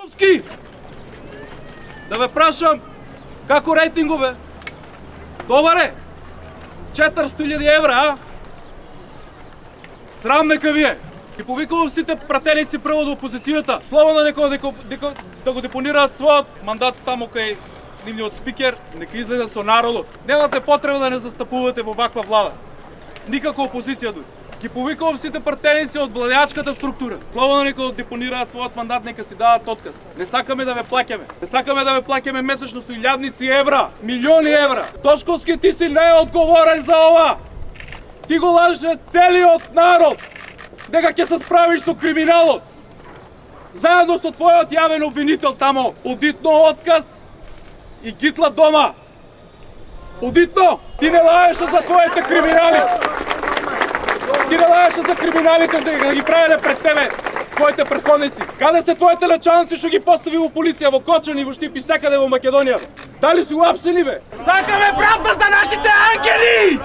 Тошковски! Да ве прашам, како рейтингове? Добар е! 400.000 евра, а? Срам нека ви е! Ги повикувам сите пратеници прво до опозицијата. Слободно некој да го депонираат својот мандат таму кај нивниот спикер, нека излезе со народот. Немате потреба да не застапувате во ваква влада. Никако опозиција дури. Ги повикувам сите пратеници од владеачката структура. Слободно некој депонираат својот мандат, нека си дадат отказ. Не сакаме да ве плаќаме. Не сакаме да ве плаќаме месечно со илјадници евра, милиони евра. Тошковски, ти си неодговорен за ова. Ти го лажеш целиот народ дека ќе се справиш со криминалот. Заедно со твојот јавен обвинител тамо, одитно отказ и гитла дома. Одитно, ти не лаеше за твоите криминали. Ти не лаеше за криминалите дека ги правеле пред тебе твоите претходници. Каде се твоите началници што ги постави во полиција, во Кочани, во Штип и секаде во Македонија? Дали си уапсени бе? Сакаме правда за нашите ангели!